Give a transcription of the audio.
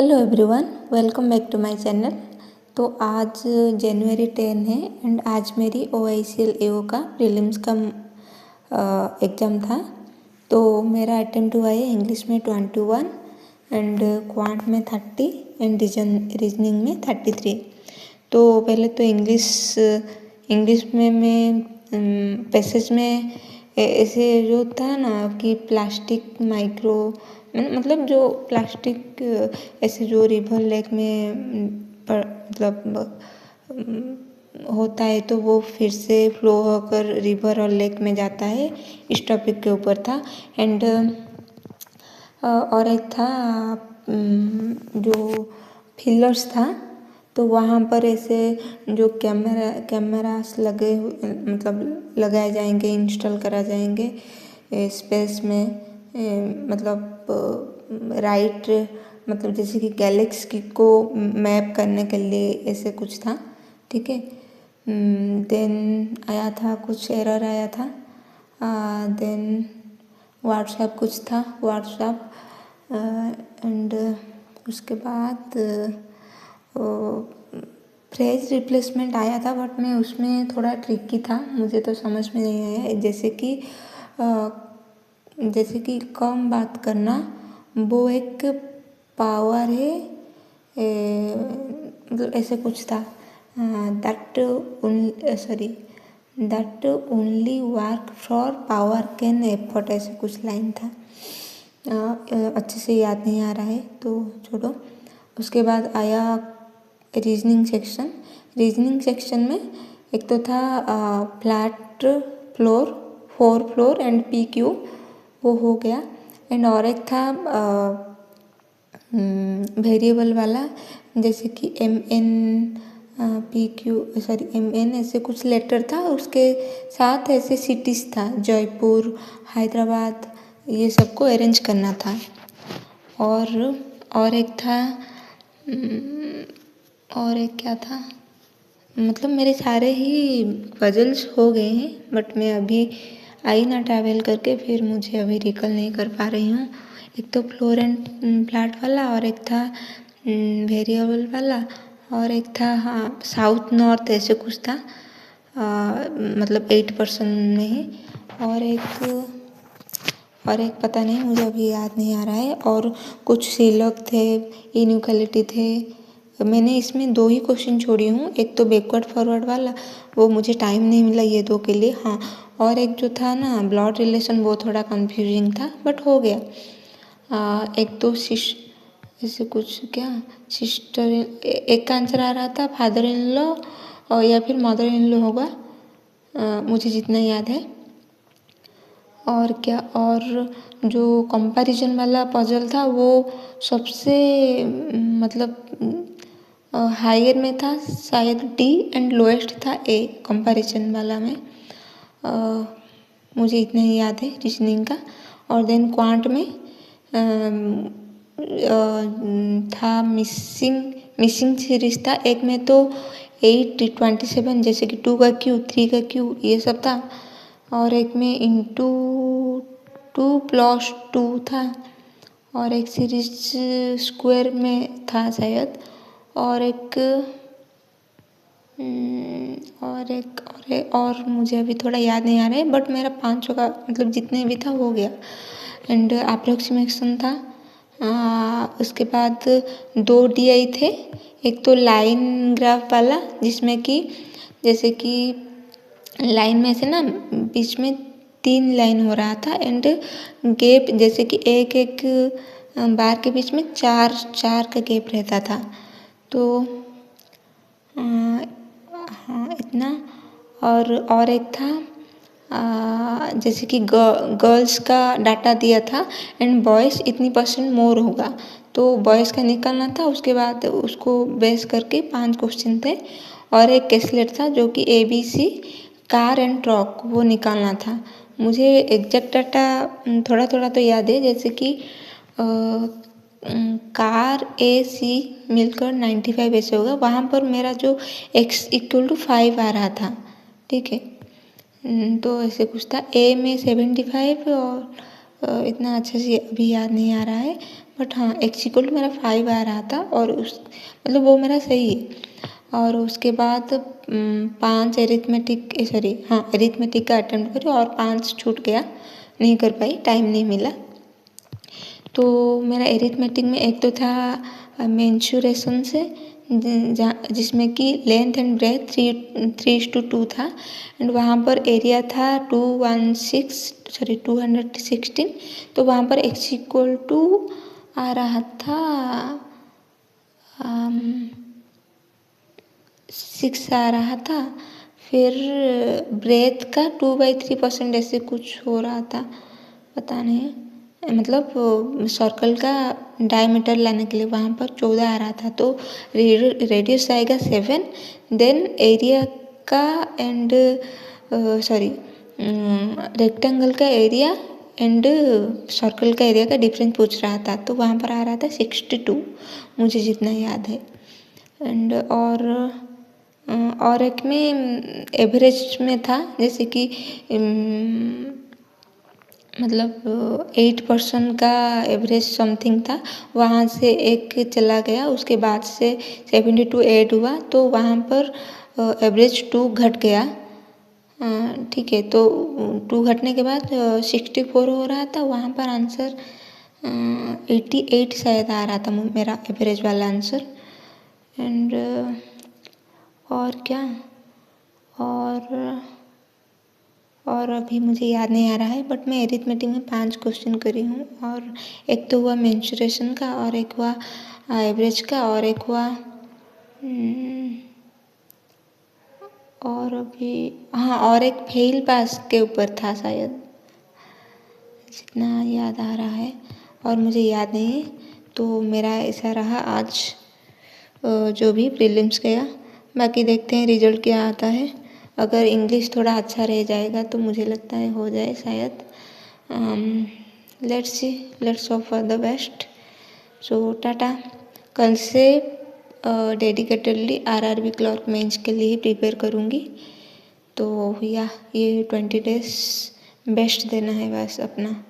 Hello everyone, welcome back to my channel. तो आज जनवरी 10 है एंड आज मेरी OICL AO का प्रीलिम्स का एग्ज़ाम था। तो मेरा अटेम्प्ट हुआ है इंग्लिश में 21 एंड क्वांट में 30 एंड रीजनिंग में 33। तो पहले तो इंग्लिश में मैं पैसेज में ऐसे जो था ना कि प्लास्टिक माइक्रो मतलब जो प्लास्टिक ऐसे जो रिवर लेक में मतलब होता है तो वो फिर से फ्लो होकर रिवर और लेक में जाता है, इस टॉपिक के ऊपर था। एंड और एक था जो फिलर्स था, तो वहाँ पर ऐसे जो कैमरास लगे मतलब लगाए जाएंगे, इंस्टॉल करा जाएंगे स्पेस में, मतलब राइट मतलब जैसे कि गैलेक्सी को मैप करने के लिए ऐसे कुछ था, ठीक है। देन आया था कुछ एरर आया था। देन व्हाट्सएप कुछ था व्हाट्सएप एंड उसके बाद फ्रेज रिप्लेसमेंट आया था, बट मैं उसमें थोड़ा ट्रिकी था, मुझे तो समझ में नहीं आया। जैसे कि कम बात करना वो एक पावर है, मतलब ऐसे कुछ था। That only work for power can effort, ऐसे कुछ लाइन था। अच्छे से याद नहीं आ रहा है तो छोड़ो। उसके बाद आया रीजनिंग सेक्शन में एक तो था flat floor, 4 floor and PQ, वो हो गया। एंड और एक था वेरिएबल वाला, जैसे कि MN ऐसे कुछ लेटर था, उसके साथ ऐसे सिटीज़ था, जयपुर, हैदराबाद, ये सबको अरेंज करना था। और एक था और एक क्या था, मतलब मेरे सारे ही पजल्स हो गए हैं, बट मैं अभी आई ना ट्रैवल करके, फिर मुझे अभी रिकॉल नहीं कर पा रही हूँ। एक तो फ्लोर एंड फ्लैट वाला, और एक था वेरिएबल वाला, और एक था साउथ नॉर्थ ऐसे कुछ था, मतलब 8% में ही। और एक पता नहीं, मुझे अभी याद नहीं आ रहा है। और कुछ सीलक थे, इनइक्वालिटी थे। मैंने इसमें 2 ही क्वेश्चन छोड़ी हूँ, एक तो बैकवर्ड फॉरवर्ड वाला, वो मुझे टाइम नहीं मिला ये 2 के लिए। हाँ, और एक जो था ना ब्लड रिलेशन, वो थोड़ा कंफ्यूजिंग था, बट हो गया। एक तो ऐसे कुछ क्या सिस्टर, एक का आंसर आ रहा था फादर इन लॉ या फिर मदर इन लॉ होगा, मुझे जितना याद है। और क्या, और जो कंपैरिजन वाला पजल था वो सबसे मतलब हायर में था शायद D एंड लोएस्ट था A कंपैरिजन वाला में, मुझे इतना ही याद है रीजनिंग का। और देन क्वांट में था मिसिंग सीरीज था, एक में तो 8 27 जैसे कि 2 का Q 3 का Q ये सब था, और एक में इंटू 2+2 था, और एक सीरीज स्क्वायर में था शायद, और मुझे अभी थोड़ा याद नहीं आ रहा है, बट मेरा 500 का मतलब जितने भी था हो गया। एंड अप्रोक्सीमेशन था। उसके बाद 2 DI थे, एक तो लाइन ग्राफ वाला, जिसमें कि जैसे कि लाइन में से ना बीच में 3 लाइन हो रहा था, एंड गैप जैसे कि एक बार के बीच में 4 का गैप रहता था। तो हाँ इतना। और एक था जैसे कि गर्ल्स का डाटा दिया था एंड बॉयज़ इतनी % मोर होगा, तो बॉयज़ का निकालना था। उसके बाद उसको बेस करके 5 क्वेश्चन थे, और एक कैसलेट था जो कि ABC कार एंड ट्रक वो निकालना था। मुझे एग्जैक्ट डाटा थोड़ा थोड़ा तो याद है, जैसे कि कार AC मिलकर 95 ऐसे होगा, वहाँ पर मेरा जो X = 5 आ रहा था, ठीक है। तो ऐसे कुछ था। A में 75 और इतना अच्छे से अभी याद नहीं आ रहा है, बट हाँ एक्सिक्वल मेरा 5 आ रहा था और उस मतलब वो मेरा सही है। और उसके बाद 5 एरिथमेटिक का अटेम्प्ट करी और 5 छूट गया, नहीं कर पाई, टाइम नहीं मिला। तो मेरा एरिथमेटिक में एक तो था मेंसुरेशन से, जिसमें कि लेंथ एंड ब्रेथ 3:2 था एंड वहाँ पर एरिया था 216, तो वहाँ पर x आ रहा था 6 आ रहा था। फिर ब्रेथ का 2/3% ऐसे कुछ हो रहा था, पता नहीं, मतलब सर्कल का डायमीटर लाने के लिए वहाँ पर 14 आ रहा था। तो रेडियस आएगा 7, देन एरिया का एंड रेक्टेंगल का एरिया एंड सर्कल का एरिया का डिफरेंस पूछ रहा था। तो वहाँ पर आ रहा था 62, मुझे जितना याद है। एंड और एक में एवरेज में था, जैसे कि मतलब 8% का एवरेज समथिंग था, वहाँ से एक चला गया, उसके बाद से 72 ऐड हुआ, तो वहाँ पर एवरेज 2 घट गया। ठीक है, तो 2 घटने के बाद 64 हो रहा था, वहाँ पर आंसर 88 शायद आ रहा था मेरा एवरेज वाला आंसर। एंड और क्या, और अभी मुझे याद नहीं आ रहा है, बट मैं एरिथमेटिक में 5 क्वेश्चन करी हूँ, और एक तो हुआ मेंसुरेशन का, और एक हुआ एवरेज का, और एक हुआ और अभी हाँ, और एक फेल पास के ऊपर था शायद, जितना याद आ रहा है, और मुझे याद नहीं है। तो मेरा ऐसा रहा आज जो भी प्रीलिम्स गया। बाकी देखते हैं रिजल्ट क्या आता है। अगर इंग्लिश थोड़ा अच्छा रह जाएगा तो मुझे लगता है हो जाए शायद। Let's hope for the best. So टाटा। कल से डेडिकेटेडली आरआरबी क्लर्क मेंस के लिए ही प्रिपेयर करूँगी। तो या ये 20 days बेस्ट देना है बस अपना।